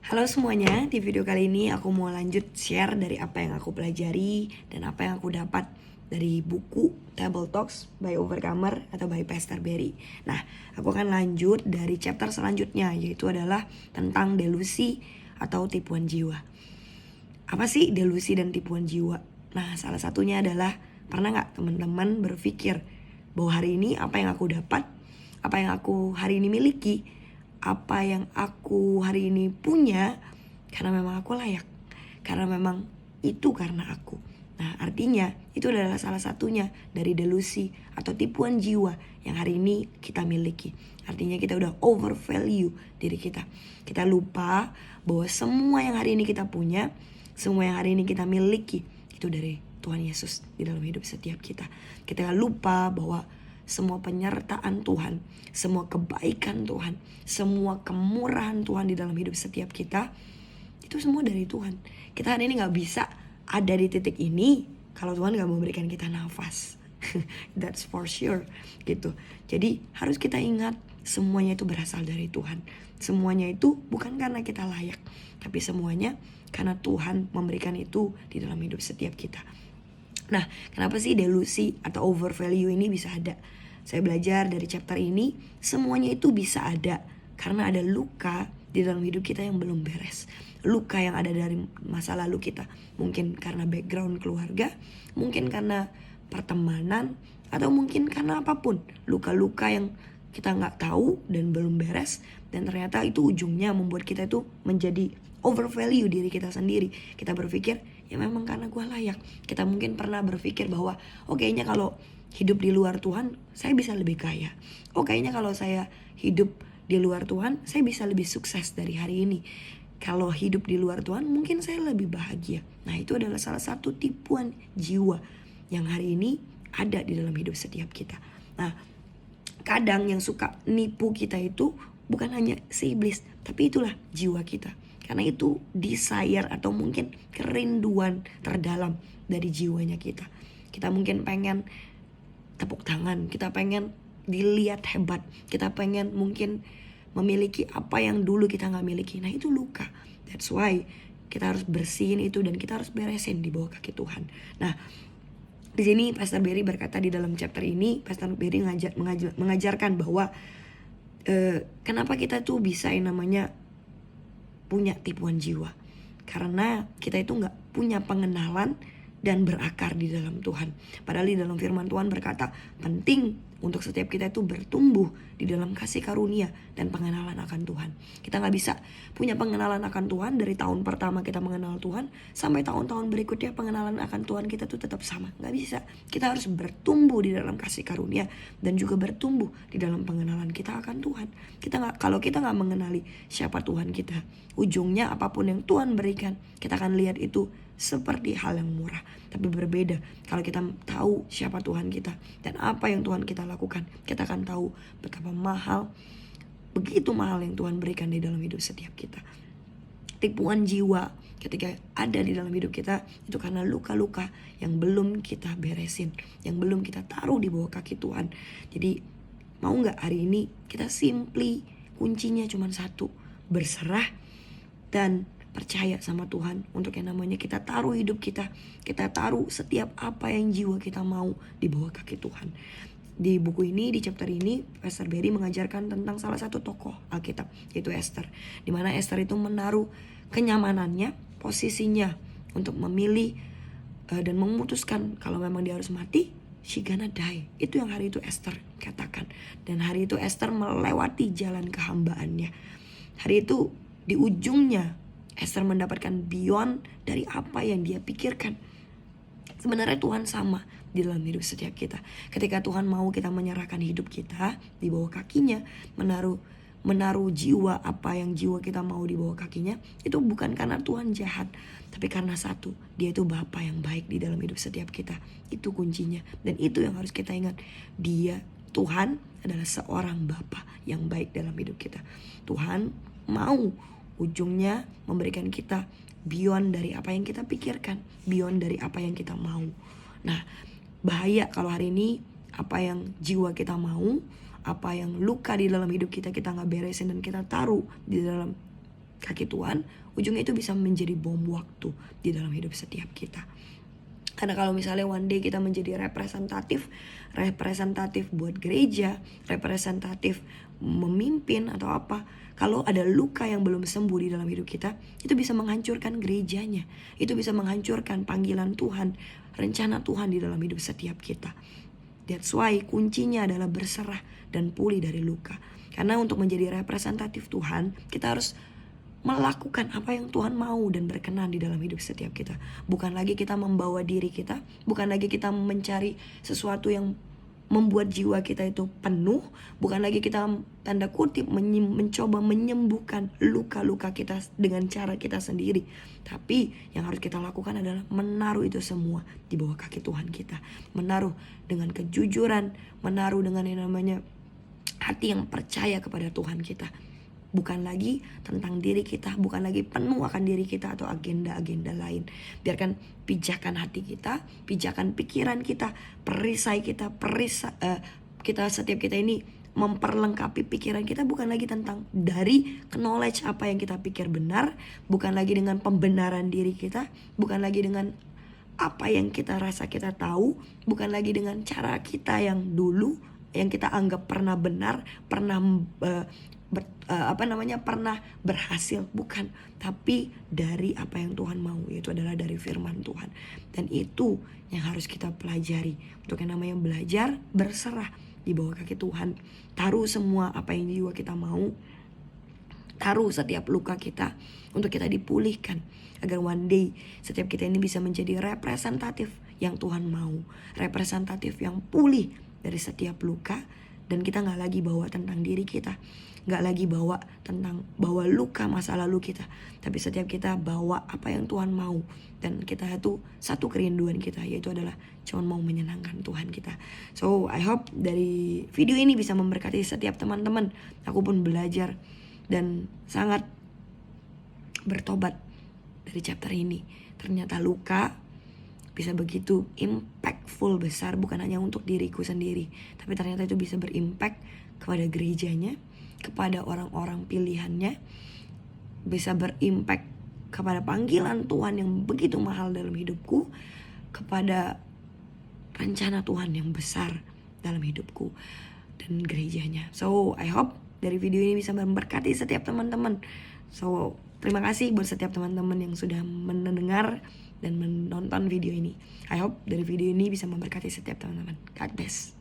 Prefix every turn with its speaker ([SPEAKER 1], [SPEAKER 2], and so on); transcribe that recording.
[SPEAKER 1] Halo semuanya, di video kali ini aku mau lanjut share dari apa yang aku pelajari dan apa yang aku dapat dari buku Table Talks by Overcomer atau by Pastor Berry. Nah, aku akan lanjut dari chapter selanjutnya, yaitu adalah tentang delusi atau tipuan jiwa. Apa sih delusi dan tipuan jiwa? Nah, salah satunya adalah pernah nggak teman-teman berpikir bahwa hari ini apa yang aku dapat, apa yang aku hari ini miliki, apa yang aku hari ini punya karena memang aku layak, karena memang itu karena aku. Nah, artinya itu adalah salah satunya dari delusi atau tipuan jiwa yang hari ini kita miliki. Artinya kita udah overvalue diri kita. Kita lupa bahwa semua yang hari ini kita punya, semua yang hari ini kita miliki itu dari Tuhan Yesus di dalam hidup setiap kita. Kita lupa bahwa semua penyertaan Tuhan, semua kebaikan Tuhan, semua kemurahan Tuhan di dalam hidup setiap kita, itu semua dari Tuhan. Kita hari ini gak bisa ada di titik ini kalau Tuhan gak memberikan kita nafas. That's for sure gitu. Jadi harus kita ingat semuanya itu berasal dari Tuhan. Semuanya itu bukan karena kita layak, tapi semuanya karena Tuhan memberikan itu di dalam hidup setiap kita. Nah, kenapa sih delusi atau overvalue ini bisa ada? Saya belajar dari chapter ini, semuanya itu bisa ada karena ada luka di dalam hidup kita yang belum beres. Luka yang ada dari masa lalu kita. Mungkin karena background keluarga, mungkin karena pertemanan, atau mungkin karena apapun. Luka-luka yang kita gak tahu dan belum beres, dan ternyata itu ujungnya membuat kita itu menjadi overvalue diri kita sendiri. Kita berpikir ya memang karena gue layak. Kita mungkin pernah berpikir bahwa kayaknya kalau hidup di luar Tuhan saya bisa lebih kaya. Kayaknya kalau saya hidup di luar Tuhan saya bisa lebih sukses dari hari ini. Kalau hidup di luar Tuhan mungkin saya lebih bahagia. Nah, itu adalah salah satu tipuan jiwa yang hari ini ada di dalam hidup setiap kita. Nah, kadang yang suka nipu kita itu bukan hanya si iblis, tapi itulah jiwa kita. Karena itu desire atau mungkin kerinduan terdalam dari jiwanya kita. Kita mungkin pengen tepuk tangan, kita pengen dilihat hebat, kita pengen mungkin memiliki apa yang dulu kita gak miliki. Nah, itu luka. That's why kita harus bersihin itu dan kita harus beresin di bawah kaki Tuhan. Nah, di sini Pastor Berry berkata di dalam chapter ini, Pastor Berry mengajarkan bahwa kenapa kita tuh bisa yang namanya punya tipuan jiwa. Karena kita itu gak punya pengenalan dan berakar di dalam Tuhan. Padahal di dalam firman Tuhan berkata penting untuk setiap kita itu bertumbuh di dalam kasih karunia dan pengenalan akan Tuhan. Kita gak bisa punya pengenalan akan Tuhan dari tahun pertama kita mengenal Tuhan sampai tahun-tahun berikutnya pengenalan akan Tuhan kita tuh tetap sama. Gak bisa. Kita harus bertumbuh di dalam kasih karunia dan juga bertumbuh di dalam pengenalan kita akan Tuhan. Kalau kita gak mengenali siapa Tuhan kita, ujungnya apapun yang Tuhan berikan, kita akan lihat itu seperti hal yang murah. Tapi berbeda kalau kita tahu siapa Tuhan kita dan apa yang Tuhan kita lakukan, kita akan tahu betapa mahal, begitu mahal yang Tuhan berikan di dalam hidup setiap kita. Tipuan jiwa ketika ada di dalam hidup kita itu karena luka-luka yang belum kita beresin, yang belum kita taruh di bawah kaki Tuhan. Jadi mau gak hari ini kita simply kuncinya cuma satu, berserah dan percaya sama Tuhan untuk yang namanya kita taruh hidup kita taruh setiap apa yang jiwa kita mau di bawah kaki Tuhan. Di buku ini, di chapter ini, Pastor Berry mengajarkan tentang salah satu tokoh Alkitab, yaitu Esther. Dimana Esther itu menaruh kenyamanannya, posisinya untuk memilih dan memutuskan kalau memang dia harus mati, she gonna die. Itu yang hari itu Esther katakan. Dan hari itu Esther melewati jalan kehambaannya. Hari itu di ujungnya Esther mendapatkan beyond dari apa yang dia pikirkan. Sebenarnya Tuhan sama di dalam hidup setiap kita. Ketika Tuhan mau kita menyerahkan hidup kita di bawah kakinya, menaruh jiwa, apa yang jiwa kita mau di bawah kakinya, itu bukan karena Tuhan jahat, tapi karena satu, dia itu Bapa yang baik di dalam hidup setiap kita. Itu kuncinya. Dan itu yang harus kita ingat. Tuhan adalah seorang Bapa yang baik dalam hidup kita. Tuhan mau ujungnya memberikan kita beyond dari apa yang kita pikirkan, beyond dari apa yang kita mau. Nah, bahaya kalau hari ini apa yang jiwa kita mau, apa yang luka di dalam hidup kita gak beresin dan kita taruh di dalam kaki Tuhan, ujungnya itu bisa menjadi bom waktu di dalam hidup setiap kita. Karena kalau misalnya one day kita menjadi representatif buat gereja, representatif memimpin atau apa, kalau ada luka yang belum sembuh di dalam hidup kita, itu bisa menghancurkan gerejanya, itu bisa menghancurkan panggilan Tuhan, rencana Tuhan di dalam hidup setiap kita. That's why kuncinya adalah berserah dan pulih dari luka. Karena untuk menjadi representatif Tuhan, kita harus melakukan apa yang Tuhan mau dan berkenan di dalam hidup setiap kita. Bukan lagi kita membawa diri kita, bukan lagi kita mencari sesuatu yang membuat jiwa kita itu penuh, bukan lagi kita tanda kutip mencoba menyembuhkan luka-luka kita dengan cara kita sendiri. Tapi yang harus kita lakukan adalah menaruh itu semua di bawah kaki Tuhan kita. Menaruh dengan kejujuran, menaruh dengan yang namanya hati yang percaya kepada Tuhan kita. Bukan lagi tentang diri kita, bukan lagi penuh akan diri kita atau agenda-agenda lain. Biarkan pijakan hati kita, pijakan pikiran kita, perisai kita, setiap kita ini memperlengkapi pikiran kita bukan lagi tentang dari knowledge apa yang kita pikir benar, bukan lagi dengan pembenaran diri kita, bukan lagi dengan apa yang kita rasa kita tahu, bukan lagi dengan cara kita yang dulu yang kita anggap pernah benar, pernah pernah berhasil, bukan, tapi dari apa yang Tuhan mau, yaitu adalah dari firman Tuhan. Dan itu yang harus kita pelajari. Untuk yang namanya belajar berserah di bawah kaki Tuhan, taruh semua apa yang jiwa kita mau, taruh setiap luka kita untuk kita dipulihkan, agar one day setiap kita ini bisa menjadi representatif yang Tuhan mau, representatif yang pulih dari setiap luka. Dan kita gak lagi bawa tentang diri kita, gak lagi bawa luka masa lalu kita, tapi setiap kita bawa apa yang Tuhan mau. Dan kita itu satu kerinduan kita, yaitu adalah cuma mau menyenangkan Tuhan kita. So I hope dari video ini bisa memberkati setiap teman-teman. Aku pun belajar dan sangat bertobat dari chapter ini. Ternyata luka bisa begitu impactful besar, bukan hanya untuk diriku sendiri, tapi ternyata itu bisa berimpact kepada gerejanya, kepada orang-orang pilihannya, bisa berimpact kepada panggilan Tuhan yang begitu mahal dalam hidupku, kepada rencana Tuhan yang besar dalam hidupku dan gerejanya. So I hope dari video ini bisa memberkati setiap teman-teman. So terima kasih buat setiap teman-teman yang sudah mendengar dan menonton video ini. I hope dari video ini bisa memberkati setiap teman-teman. God bless.